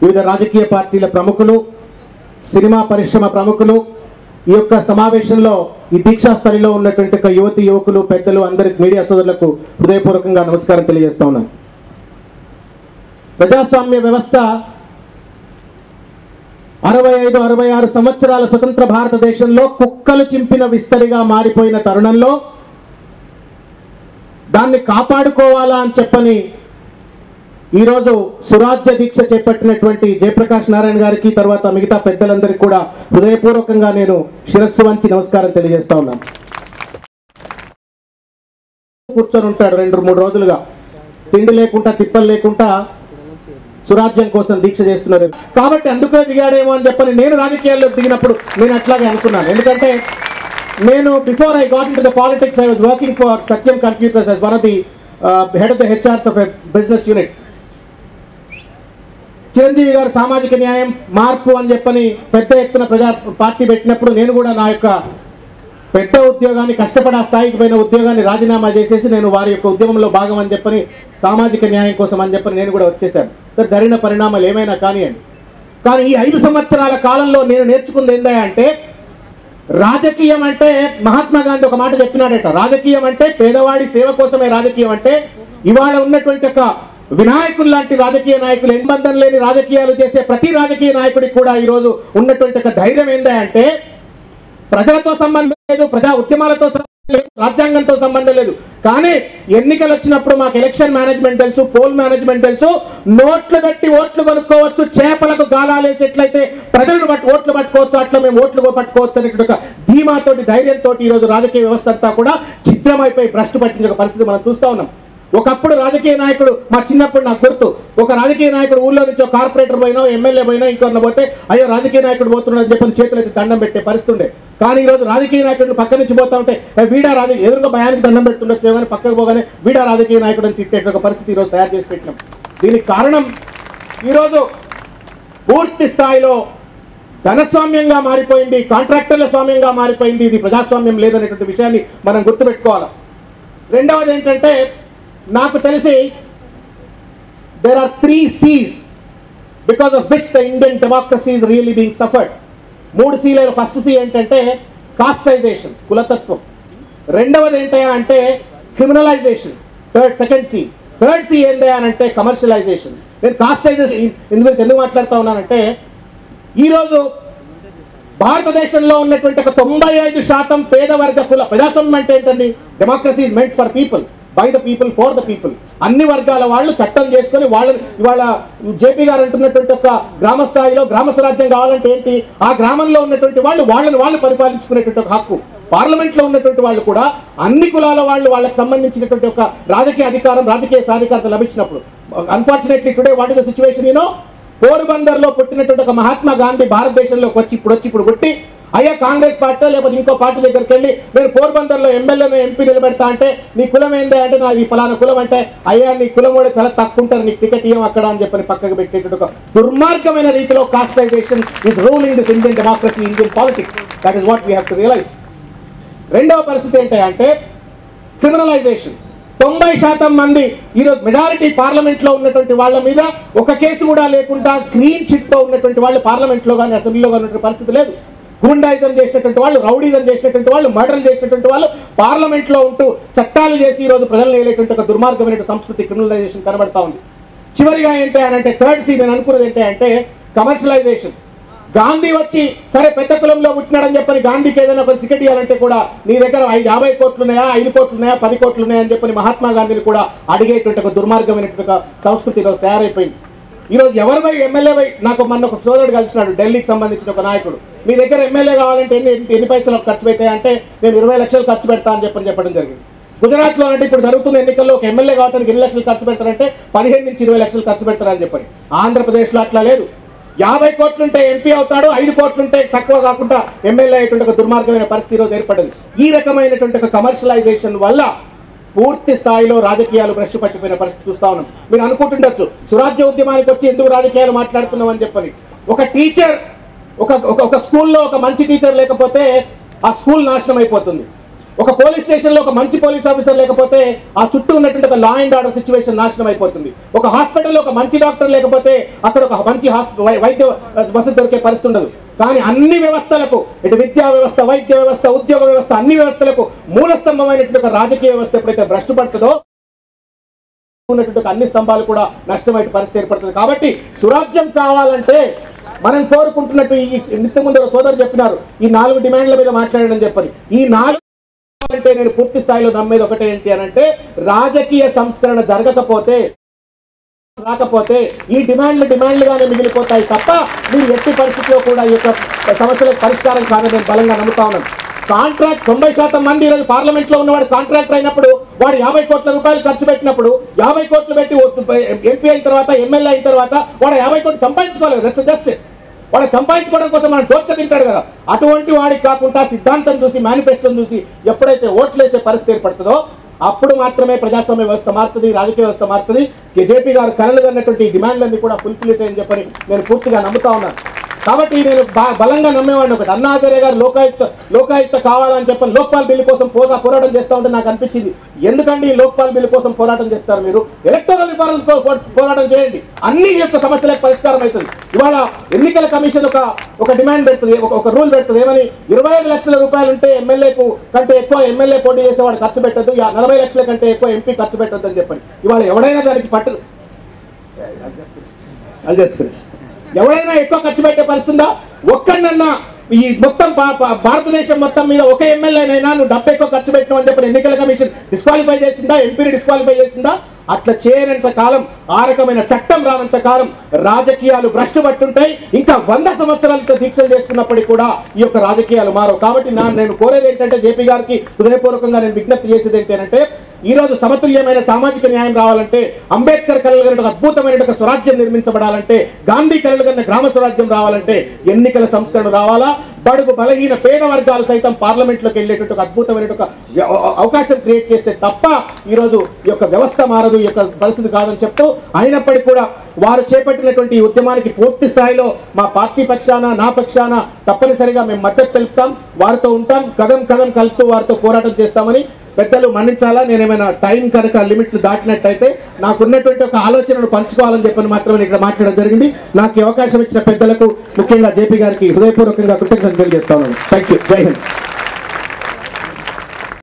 వివిధ రాజకీయ పార్టీల ప్రముఖులు, సినిమా పరిశ్రమ ప్రముఖులు ఈ యొక్క సమావేశంలో ఈ దీక్షా స్థలిలో ఉన్నటువంటి యువతి యువకులు, పెద్దలు అందరికి, మీడియా సోదరులకు హృదయపూర్వకంగా నమస్కారం తెలియజేస్తా ఉన్నాను. ప్రజాస్వామ్య వ్యవస్థ 65-66 సంవత్సరాల స్వతంత్ర భారతదేశంలో కుక్కలు చింపిన విస్తరిగా మారిపోయిన తరుణంలో దాన్ని కాపాడుకోవాలా అని చెప్పని ఈరోజు సురాజ్య దీక్ష చేపట్టినటువంటి జయప్రకాష్ నారాయణ గారికి, తర్వాత మిగతా పెద్దలందరికీ కూడా హృదయపూర్వకంగా నేను శిరస్సు వంచి నమస్కారం తెలియజేస్తా ఉన్నాను. కూర్చొని ఉంటాడు 2-3 రోజులుగా, తిండి లేకుండా తిప్పలు లేకుండా సురాజ్యం కోసం దీక్ష చేస్తున్నారు. కాబట్టి అందుకే దిగాడేమో అని చెప్పని నేను రాజకీయాల్లో దిగినప్పుడు నేను అట్లాగే అనుకున్నాను. ఎందుకంటే నేను before I got in to the politics I was working for Satyam computers as one of the head of the HRs of a business unit. Chiranjeevi గారు సామాజిక న్యాయం, మార్పు అని చెప్పని పెద్ద ఎత్తున ప్రజా పార్టీ పెట్టినప్పుడు నేను కూడా నా యొక్క పెద్ద ఉద్యోగాన్ని, కష్టపడి ఆ స్థాయికి పోయిన ఉద్యోగాన్ని రాజీనామా చేసేసి నేను వారి యొక్క ఉద్యమంలో భాగం అని చెప్పని, సామాజిక న్యాయం కోసం అని చెప్పని నేను కూడా వచ్చేసాను. జరిగిన పరిణామాలు ఏమైనా కానివ్వండి. కానీ ఈ 5 సంవత్సరాల కాలంలో నేను నేర్చుకుంది ఏందా అంటే, రాజకీయం అంటే మహాత్మా గాంధీ ఒక మాట చెప్పినాడట, రాజకీయం అంటే పేదవాడి సేవ కోసమే రాజకీయం అంటే. ఇవాళ ఉన్నటువంటి ఒక వినాయకులు లాంటి రాజకీయ నాయకులు, ఎంబంధం లేని రాజకీయాలు చేసే ప్రతి రాజకీయ నాయకుడికి కూడా ఈరోజు ఉన్నటువంటి ఒక ధైర్యం ఏందా అంటే, ప్రజలతో సంబంధం లేదు, ప్రజా ఉద్యమాలతో సంబంధం లేదు, రాజ్యాంగంతో సంబంధం లేదు. కానీ ఎన్నికలు వచ్చినప్పుడు మాకు ఎలక్షన్ మేనేజ్మెంట్ తెలుసు, పోల్ మేనేజ్మెంట్ తెలుసు, నోట్లు పెట్టి ఓట్లు కొనుక్కోవచ్చు, చేపలకు గాలాలేసి ఎట్లయితే ప్రజలను బట్టి ఓట్లు పట్టుకోవచ్చు, అట్లా మేము ఓట్లు పట్టుకోవచ్చు అనేటువంటి ఒక ధీమాతోటి, ధైర్యంతో ఈరోజు రాజకీయ వ్యవస్థ అంతా కూడా ఛిద్రమైపోయి భ్రష్టు పట్టించిన ఒక పరిస్థితి మనం చూస్తా ఉన్నాం. ఒకప్పుడు రాజకీయ నాయకుడు, మా చిన్నప్పుడు నాకు గుర్తు, ఒక రాజకీయ నాయకుడు ఊళ్ళో నుంచి ఒక కార్పొరేటర్ పోయినా, ఎమ్మెల్యే పోయినా, ఇంకొన్న పోతే అయ్యో రాజకీయ నాయకుడు పోతున్నాడని చెప్పని చేతులు అయితే దండం పెట్టే పరిస్థితి ఉండే. కానీ ఈరోజు రాజకీయ నాయకుడిని పక్క నుంచి పోతా ఉంటే వీడా రాజకీయ, ఎదురుగా భయానికి దండం పెట్టుండొచ్చు కానీ పక్కకు పోగానే వీడా రాజకీయ నాయకుడు అని తిట్టే ఒక పరిస్థితి ఈరోజు తయారు చేసి పెట్టినాం. దీనికి కారణం ఈరోజు పూర్తి స్థాయిలో ధనస్వామ్యంగా మారిపోయింది, కాంట్రాక్టర్ల స్వామ్యంగా మారిపోయింది. ఇది ప్రజాస్వామ్యం లేదనేటువంటి విషయాన్ని మనం గుర్తుపెట్టుకోవాలి. రెండవది ఏంటంటే, నాకు తెలిసి there are 3 C's because of which the Indian democracy is really being suffered. 3 C'లలో ఫస్ట్ C ఏంటంటే కాస్టైజేషన్, కులతత్వం. రెండవది ఏంటయా అంటే criminalisation, second C. Third C ఏంటయా అంటే కమర్షియలైజేషన్. నేను కాస్టైజేషన్ ఎందుకు మాట్లాడుతూ ఉన్నానంటే, ఈరోజు భారతదేశంలో ఉన్నటువంటి ఒక 95% పేద వర్గ కుల. ప్రజాస్వామ్యం అంటే ఏంటండి? Democracy is meant for people, by the people, for the people. అన్ని వర్గాల వాళ్ళు చట్టం చేసుకొని వాళ్ళని, ఇవాళ జేపీ గారు అంటున్నటువంటి ఒక గ్రామ స్థాయిలో గ్రామ స్వరాజ్యం కావాలంటే ఏంటి? ఆ గ్రామంలో ఉన్నటువంటి వాళ్ళు పరిపాలించుకునేటువంటి ఒక హక్కు. పార్లమెంట్లో ఉన్నటువంటి వాళ్ళు కూడా అన్ని కులాల వాళ్ళు, వాళ్ళకి సంబంధించినటువంటి ఒక రాజకీయ అధికారం, రాజకీయ సాధికారత లభించినప్పుడు, unfortunately today what is the situation you know, పోర్బందర్లో పుట్టినటువంటి ఒక మహాత్మా గాంధీ భారతదేశంలోకి వచ్చి ఇప్పుడు పుట్టి అయ్యా కాంగ్రెస్ పార్టీ లేకపోతే ఇంకో పార్టీ దగ్గరికి వెళ్ళి నేను పోర్బందర్లో ఎమ్మెల్యేను ఎంపీ నిలబెడతా అంటే నీ కులం ఏందా అంటే నాది ఫలానా కులం అంటే, అయ్యా నీ కులం కూడా చాలా తక్కువ ఉంటారు, నీకు టికెట్ ఇవ్వం అక్కడ అని చెప్పని పక్కకు పెట్టేటువంటి ఒక దుర్మార్గమైన రీతిలో casteisation is ruling this Indian democracy, Indian politics. That is what we have to realise. రెండవ పరిస్థితి ఏంటంటే క్రిమినలైజేషన్. 90% మంది ఈరోజు మెజారిటీ పార్లమెంట్లో ఉన్నటువంటి వాళ్ళ మీద ఒక కేసు కూడా లేకుండా క్లీన్ చిట్తో ఉన్నటువంటి వాళ్ళు పార్లమెంట్లో కానీ అసెంబ్లీలో కానీ ఉన్నటువంటి పరిస్థితి లేదు. గూండాయిజం చేసినటువంటి వాళ్ళు, రౌడీజం చేసినటువంటి వాళ్ళు, మర్డర్లు చేసినటువంటి వాళ్ళు పార్లమెంట్లో ఉంటూ చట్టాలు చేసి ఈరోజు ప్రజలను వేలేటువంటి ఒక దుర్మార్గమైన సంస్కృతి, క్రిమినలైజేషన్ కనబడతా ఉంది. చివరిగా ఏంటి అని అంటే థర్డ్ C నేను అనుకున్నది ఏంటి అంటే కమర్షియలైజేషన్. గాంధీ వచ్చి సరే పెద్ద కులంలో పుట్టినాడని చెప్పని గాంధీకి ఏదైనా ఒక టికెట్ ఇవ్వాలంటే కూడా నీ దగ్గర 50 కోట్లు ఉన్నాయా, 5 కోట్లు ఉన్నాయా, 10 కోట్లు ఉన్నాయా అని చెప్పని మహాత్మా గాంధీని కూడా అడిగేటువంటి ఒక దుర్మార్గమైనటువంటి ఒక సంస్కృతి ఈరోజు తయారైపోయింది. ఈరోజు ఎవరిపై ఎమ్మెల్యేపై, నాకు మొన్న ఒక సోదరుడు కలిసినాడు, ఢిల్లీకి సంబంధించిన ఒక నాయకుడు, మీ దగ్గర ఎమ్మెల్యే కావాలంటే ఎన్ని పైసలు ఖర్చు పెడతాయి అంటే నేను 20 లక్షలు ఖర్చు పెడతా అని చెప్పడం జరిగింది. గుజరాత్లో అంటే ఇప్పుడు జరుగుతున్న ఎన్నికల్లో ఒక ఎమ్మెల్యే కావడానికి ఎన్ని లక్షలు ఖర్చు పెడతారంటే 15 నుంచి 20 లక్షలు ఖర్చు పెడతారని చెప్పని. ఆంధ్రప్రదేశ్లో అట్లా లేదు. 50 కోట్లుంటే ఎంపీ అవుతాడు, 5 కోట్లుంటే తక్కువ కాకుండా ఎమ్మెల్యే అయ్యేటువంటి ఒక దుర్మార్గమైన పరిస్థితి ఈరోజు ఏర్పడింది. ఈ రకమైనటువంటి ఒక కమర్షియలైజేషన్ వల్ల పూర్తి స్థాయిలో రాజకీయాలు భ్రష్టు పట్టిపోయిన పరిస్థితి చూస్తా ఉన్నాం. మీరు అనుకుంటుండొచ్చు స్వరాజ్య ఉద్యమానికి వచ్చి ఎందుకు రాజకీయాలు మాట్లాడుతున్నాం అని చెప్పని. ఒక టీచర్, ఒక స్కూల్లో ఒక మంచి టీచర్ లేకపోతే ఆ స్కూల్ నాశనం అయిపోతుంది. ఒక పోలీస్ స్టేషన్లో ఒక మంచి పోలీస్ ఆఫీసర్ లేకపోతే ఆ చుట్టూ ఉన్నటువంటి ఒక లా అండ్ ఆర్డర్ సిచ్యువేషన్ నాశనం అయిపోతుంది. ఒక హాస్పిటల్లో ఒక మంచి డాక్టర్ లేకపోతే అక్కడ ఒక మంచి వైద్య వసతి దొరికే పరిస్థితి ఉండదు. కానీ అన్ని వ్యవస్థలకు, ఇటు విద్యా వ్యవస్థ, వైద్య వ్యవస్థ, ఉద్యోగ వ్యవస్థ, అన్ని వ్యవస్థలకు మూల స్తంభమైనటువంటి ఒక రాజకీయ వ్యవస్థ ఎప్పుడైతే భ్రష్టు పడుతుందో ఉన్నటువంటి అన్ని స్తంభాలు కూడా నష్టమైన పరిస్థితి ఏర్పడుతుంది. కాబట్టి సురాజ్యం కావాలంటే మనం కోరుకుంటున్నట్టు ఈ ఇంతకుముందు సోదరు చెప్పినారు, ఈ 4 డిమాండ్ల మీద మాట్లాడడం చెప్పని. ఈ 4 అంటే నేను పూర్తి స్థాయిలో నమ్మేది ఒకటే ఏంటి అని అంటే, రాజకీయ సంస్కరణ జరగకపోతే రాకపోతే ఈ డిమాండ్లుగానే మిగిలిపోతాయి తప్ప మీరు ఎట్టి పరిస్థితిలో కూడా ఈ యొక్క సమస్యలకు పరిష్కారం కాదని నేను బలంగా నమ్ముతా ఉన్నాను. కాంట్రాక్ట్ 90% మంది ఈరోజు పార్లమెంట్ లో ఉన్నవాడు కాంట్రాక్టర్ అయినప్పుడు, వాడు 50 కోట్ల రూపాయలు ఖర్చు పెట్టినప్పుడు, 50 కోట్లు పెట్టి ఎంపీ అయిన తర్వాత, ఎమ్మెల్యే అయిన తర్వాత వాడు 50 కోట్లు సంపాదించుకోలేదు. That's justice. వాడు సంపాదించుకోవడం కోసం మనం దోచుక తింటాడు కదా, అటువంటి వాడికి కాకుండా సిద్ధాంతం చూసి, మేనిఫెస్టోని చూసి ఎప్పుడైతే ఓట్లేసే పరిస్థితి ఏర్పడుతుందో అప్పుడు మాత్రమే ప్రజాస్వామ్య వ్యవస్థ మారుతుంది, రాజకీయ వ్యవస్థ మారుతుంది. జేపీ గారు కలలు అన్నటువంటి డిమాండ్లన్నీ కూడా ఫుల్ఫిల్ అవుతాయని చెప్పని నేను పూర్తిగా నమ్ముతా ఉన్నాను. కాబట్టి నేను బలంగా నమ్మేవాడిని ఒకటి, అన్నా హజారే గారు లోకాయుక్త కావాలని చెప్పని లోక్పాల్ బిల్లు కోసం పోరాటం చేస్తూ ఉంటే నాకు అనిపించింది, ఎందుకండి లోక్పాల్ బిల్లు కోసం పోరాటం చేస్తారు మీరు? ఎలక్టోరల్ రిఫార్మ్ పోరాటం చేయండి, అన్ని యొక్క సమస్యలకు పరిష్కారం అవుతుంది. ఇవాళ ఎన్నికల కమిషన్ ఒక డిమాండ్ పెడుతుంది, ఒక రూల్ పెడుతుంది, ఏమని 25 లక్షల రూపాయలు ఉంటే ఎమ్మెల్యేకు కంటే ఎక్కువ ఎమ్మెల్యే పోటీ చేసేవాడు ఖర్చు పెట్టద్దు, 40 లక్షల కంటే ఎక్కువ ఎంపీ ఖర్చు పెట్టద్దు అని చెప్పని. ఇవాళ ఎవడైనా దానికి ఎవరైనా ఎక్కువ ఖర్చు పెట్టే పరిస్థితుందా? ఒక్కడన్నా ఈ మొత్తం భారతదేశం మొత్తం మీద ఒక ఎమ్మెల్యేనైనా నువ్వు డబ్బు ఎక్కువ ఖర్చు పెట్టినావు అని చెప్పి ఎన్నికల కమిషన్ డిస్క్వాలిఫై చేసిందా? ఎంపీని డిస్క్వాలిఫై చేసిందా? అట్లా చేయనంత కాలం, ఆ రకమైన చట్టం రానంత కాలం రాజకీయాలు భ్రష్టు పట్టుంటాయి. ఇంకా 100 సంవత్సరాలతో దీక్షలు చేసుకున్నప్పటికీ కూడా ఈ యొక్క రాజకీయాలు మారవు. కాబట్టి నేను కోరేది ఏంటంటే, జేపీ గారికి హృదయపూర్వకంగా నేను విజ్ఞప్తి చేసేది ఏంటంటే, ఈ రోజు సమతుల్యమైన సామాజిక న్యాయం రావాలంటే, అంబేద్కర్ కలలుగన్న అద్భుతమైన స్వరాజ్యం నిర్మించబడాలంటే, గాంధీ కలలుగన్న గ్రామ స్వరాజ్యం రావాలంటే ఎన్నికల సంస్కరణ రావాలా. బడుగు బలహీన పేద వర్గాలు సైతం పార్లమెంట్లోకి వెళ్ళేటువంటి అద్భుతమైన అవకాశం క్రియేట్ చేస్తే తప్ప ఈరోజు ఈ యొక్క వ్యవస్థ మారదు, ఈ యొక్క పరిస్థితి కాదని చెప్తూ, అయినప్పటికీ కూడా వారు చేపట్టినటువంటి ఈ ఉద్యమానికి పూర్తి స్థాయిలో మా పార్టీ పక్షాన, నా పక్షాన తప్పనిసరిగా మేము మద్దతు తెలుపుతాం, వారితో ఉంటాం, కదం కలుపుతూ వారితో పోరాటం చేస్తామని పెద్దలు మన్నించాలా. నేనేమైనా టైం కనుక లిమిట్లు దాటినట్టయితే నాకున్నటువంటి ఒక ఆలోచనను పంచుకోవాలని చెప్పని మాత్రమే ఇక్కడ మాట్లాడడం జరిగింది. నాకు అవకాశం ఇచ్చిన పెద్దలకు, ముఖ్యంగా జేపీ గారికి హృదయపూర్వకంగా కృతజ్ఞతలు తెలియజేస్తా ఉన్నాను. Thank you. జై హింద్.